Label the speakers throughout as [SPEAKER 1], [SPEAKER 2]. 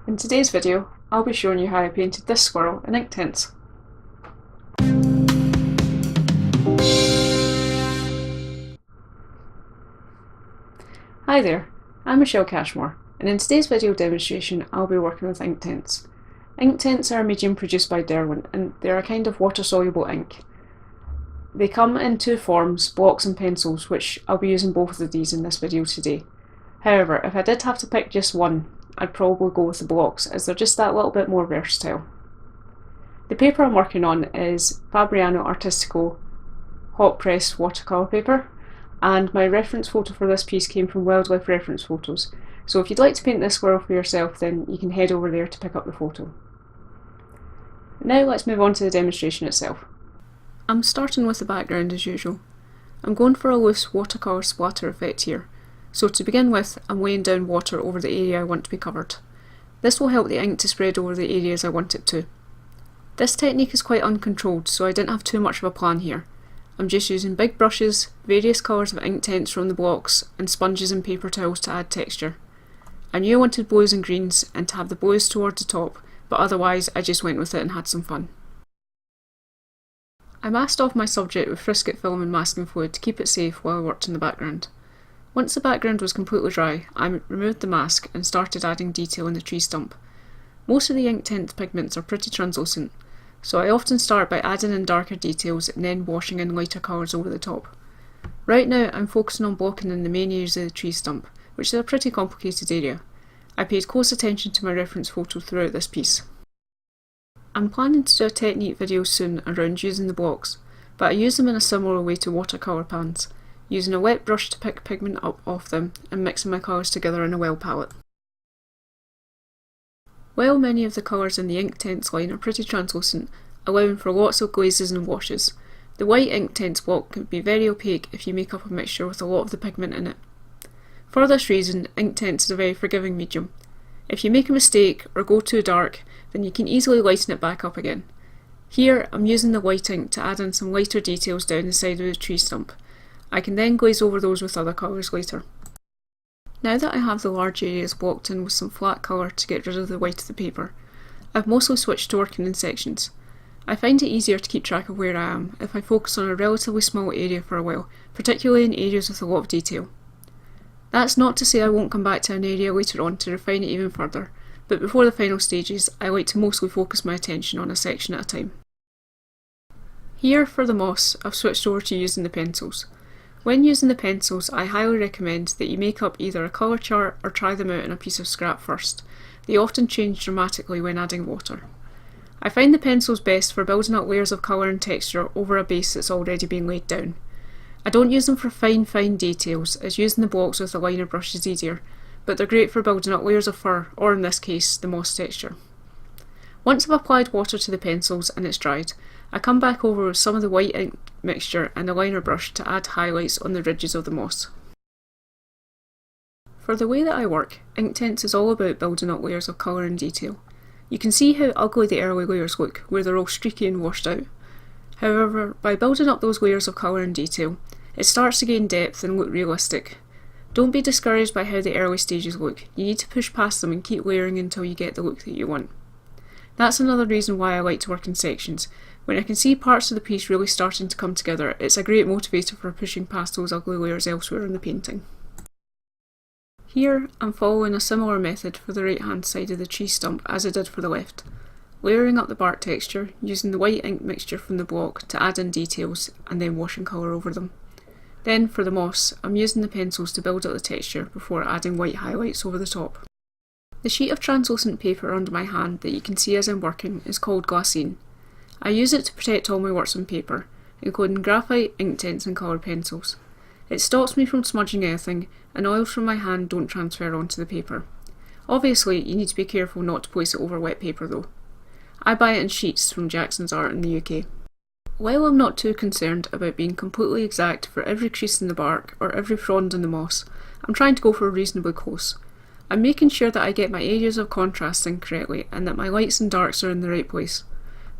[SPEAKER 1] In today's video, I'll be showing you how I painted this squirrel in Inktense. Hi there, I'm Michelle Cashmore, and in today's video demonstration I'll be working with Inktense. Inktense are a medium produced by Derwent, and they're a kind of water-soluble ink. They come in two forms, blocks and pencils, which I'll be using both of these in this video today. However, if I did have to pick just one, I'd probably go with the blocks, as they're just that little bit more versatile. The paper I'm working on is Fabriano Artistico hot press watercolour paper, and my reference photo for this piece came from Wildlife Reference Photos, so if you'd like to paint this squirrel for yourself, then you can head over there to pick up the photo. Now let's move on to the demonstration itself. I'm starting with the background as usual. I'm going for a loose watercolour splatter effect here. So to begin with, I'm laying down water over the area I want to be covered. This will help the ink to spread over the areas I want it to. This technique is quite uncontrolled, so I didn't have too much of a plan here. I'm just using big brushes, various colours of Inktense from the blocks, and sponges and paper towels to add texture. I knew I wanted blues and greens and to have the blues towards the top, but otherwise I just went with it and had some fun. I masked off my subject with Frisket film and masking fluid to keep it safe while I worked in the background. Once the background was completely dry, I removed the mask and started adding detail in the tree stump. Most of the Inktense pigments are pretty translucent, so I often start by adding in darker details and then washing in lighter colours over the top. Right now I'm focusing on blocking in the main areas of the tree stump, which is a pretty complicated area. I paid close attention to my reference photo throughout this piece. I'm planning to do a technique video soon around using the blocks, but I use them in a similar way to watercolour pans, using a wet brush to pick pigment up off them and mixing my colours together in a well palette. While many of the colours in the Inktense line are pretty translucent, allowing for lots of glazes and washes, the white Inktense block can be very opaque if you make up a mixture with a lot of the pigment in it. For this reason, Inktense is a very forgiving medium. If you make a mistake or go too dark, then you can easily lighten it back up again. Here I'm using the white ink to add in some lighter details down the side of the tree stump. I can then glaze over those with other colours later. Now that I have the large areas blocked in with some flat colour to get rid of the white of the paper, I've mostly switched to working in sections. I find it easier to keep track of where I am if I focus on a relatively small area for a while, particularly in areas with a lot of detail. That's not to say I won't come back to an area later on to refine it even further, but before the final stages I like to mostly focus my attention on a section at a time. Here, for the moss, I've switched over to using the pencils. When using the pencils, I highly recommend that you make up either a colour chart or try them out in a piece of scrap first. They often change dramatically when adding water. I find the pencils best for building up layers of colour and texture over a base that's already been laid down. I don't use them for fine details, as using the blocks with a liner brush is easier, but they're great for building up layers of fur, or in this case, the moss texture. Once I've applied water to the pencils and it's dried, I come back over with some of the white ink mixture and a liner brush to add highlights on the ridges of the moss. For the way that I work, Inktense is all about building up layers of colour and detail. You can see how ugly the early layers look, where they're all streaky and washed out. However, by building up those layers of colour and detail, it starts to gain depth and look realistic. Don't be discouraged by how the early stages look. You need to push past them and keep layering until you get the look that you want. That's another reason why I like to work in sections. When I can see parts of the piece really starting to come together, it's a great motivator for pushing past those ugly layers elsewhere in the painting. Here, I'm following a similar method for the right hand side of the tree stump as I did for the left, layering up the bark texture, using the white ink mixture from the block to add in details and then washing colour over them. Then for the moss, I'm using the pencils to build up the texture before adding white highlights over the top. The sheet of translucent paper under my hand that you can see as I'm working is called glassine. I use it to protect all my works on paper, including graphite, Inktense and coloured pencils. It stops me from smudging anything, and oils from my hand don't transfer onto the paper. Obviously, you need to be careful not to place it over wet paper though. I buy it in sheets from Jackson's Art in the UK. While I'm not too concerned about being completely exact for every crease in the bark or every frond in the moss, I'm trying to go for reasonably close. I'm making sure that I get my areas of contrast in correctly and that my lights and darks are in the right place.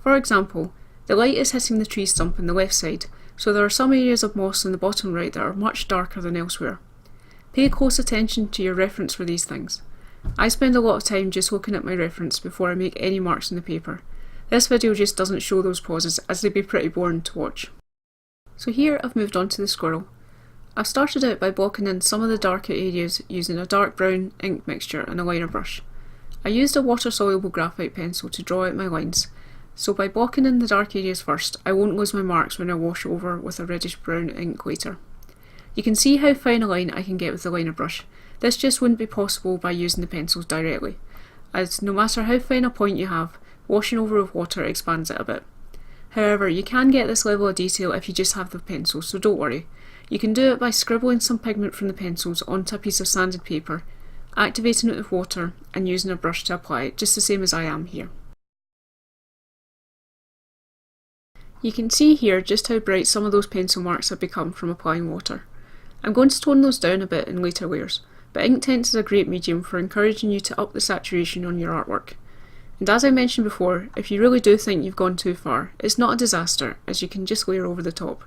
[SPEAKER 1] For example, the light is hitting the tree stump on the left side, so there are some areas of moss in the bottom right that are much darker than elsewhere. Pay close attention to your reference for these things. I spend a lot of time just looking at my reference before I make any marks in the paper. This video just doesn't show those pauses as they'd be pretty boring to watch. So here I've moved on to the squirrel. I've started out by blocking in some of the darker areas using a dark brown ink mixture and a liner brush. I used a water-soluble graphite pencil to draw out my lines, so by blocking in the dark areas first, I won't lose my marks when I wash over with a reddish-brown ink later. You can see how fine a line I can get with the liner brush. This just wouldn't be possible by using the pencils directly, as no matter how fine a point you have, washing over with water expands it a bit. However, you can get this level of detail if you just have the pencil, so don't worry. You can do it by scribbling some pigment from the pencils onto a piece of sanded paper, activating it with water and using a brush to apply it, just the same as I am here. You can see here just how bright some of those pencil marks have become from applying water. I'm going to tone those down a bit in later layers, but Inktense is a great medium for encouraging you to up the saturation on your artwork. And as I mentioned before, if you really do think you've gone too far, it's not a disaster, as you can just layer over the top.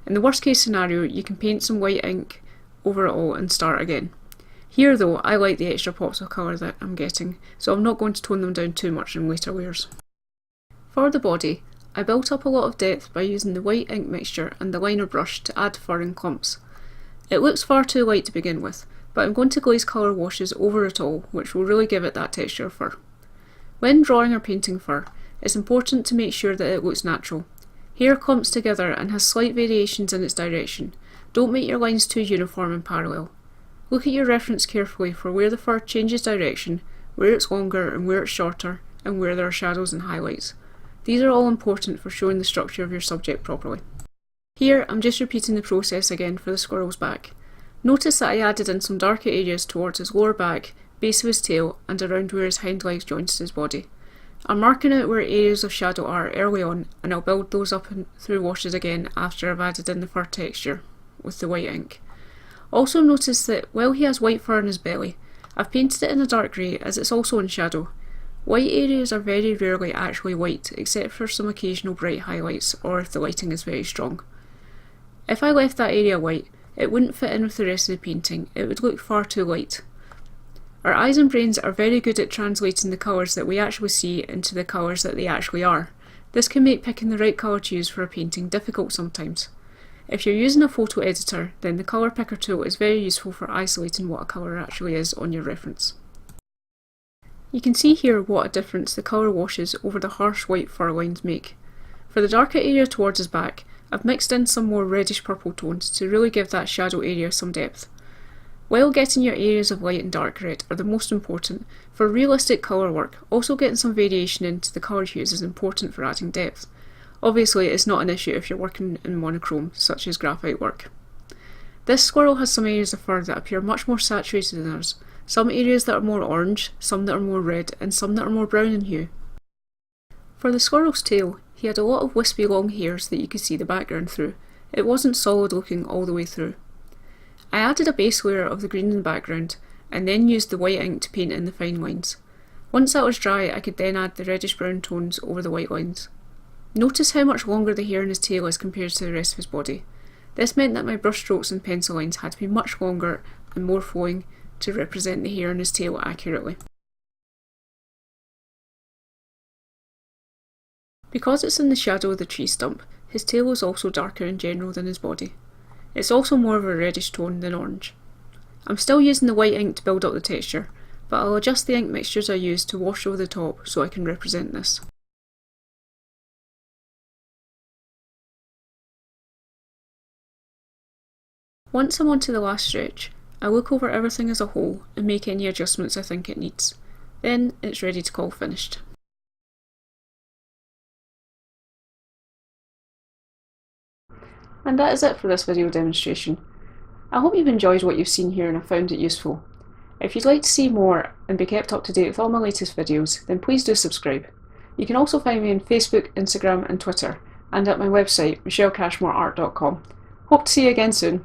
[SPEAKER 1] In the worst case scenario, you can paint some white ink over it all and start again. Here though, I like the extra pops of colour that I'm getting, so I'm not going to tone them down too much in later layers. For the body, I built up a lot of depth by using the white ink mixture and the liner brush to add fur in clumps. It looks far too light to begin with, but I'm going to glaze colour washes over it all, which will really give it that texture of fur. When drawing or painting fur, it's important to make sure that it looks natural. Hair clumps together and has slight variations in its direction. Don't make your lines too uniform and parallel. Look at your reference carefully for where the fur changes direction, where it's longer and where it's shorter, and where there are shadows and highlights. These are all important for showing the structure of your subject properly. Here I'm just repeating the process again for the squirrel's back. Notice that I added in some darker areas towards his lower back, base of his tail, and around where his hind legs join to his body. I'm marking out where areas of shadow are early on, and I'll build those up through washes again after I've added in the fur texture with the white ink. Also notice that while he has white fur on his belly, I've painted it in a dark grey as it's also in shadow. White areas are very rarely actually white, except for some occasional bright highlights or if the lighting is very strong. If I left that area white, it wouldn't fit in with the rest of the painting, it would look far too light. Our eyes and brains are very good at translating the colours that we actually see into the colours that they actually are. This can make picking the right colour to use for a painting difficult sometimes. If you're using a photo editor, then the colour picker tool is very useful for isolating what a colour actually is on your reference. You can see here what a difference the colour washes over the harsh white fur lines make. For the darker area towards his back, I've mixed in some more reddish purple tones to really give that shadow area some depth. While getting your areas of light and dark red are the most important, for realistic colour work, also getting some variation into the colour hues is important for adding depth. Obviously it's not an issue if you're working in monochrome, such as graphite work. This squirrel has some areas of fur that appear much more saturated than others, some areas that are more orange, some that are more red, and some that are more brown in hue. For the squirrel's tail, he had a lot of wispy long hairs that you could see the background through. It wasn't solid looking all the way through. I added a base layer of the green in the background, and then used the white ink to paint in the fine lines. Once that was dry, I could then add the reddish brown tones over the white lines. Notice how much longer the hair in his tail is compared to the rest of his body. This meant that my brush strokes and pencil lines had to be much longer and more flowing to represent the hair in his tail accurately. Because it's in the shadow of the tree stump, his tail is also darker in general than his body. It's also more of a reddish tone than orange. I'm still using the white ink to build up the texture, but I'll adjust the ink mixtures I use to wash over the top so I can represent this. Once I'm onto the last stretch, I look over everything as a whole and make any adjustments I think it needs. Then it's ready to call finished. And that is it for this video demonstration. I hope you've enjoyed what you've seen here and have found it useful. If you'd like to see more and be kept up to date with all my latest videos, then please do subscribe. You can also find me on Facebook, Instagram and Twitter, and at my website, michellecashmoreart.com. Hope to see you again soon.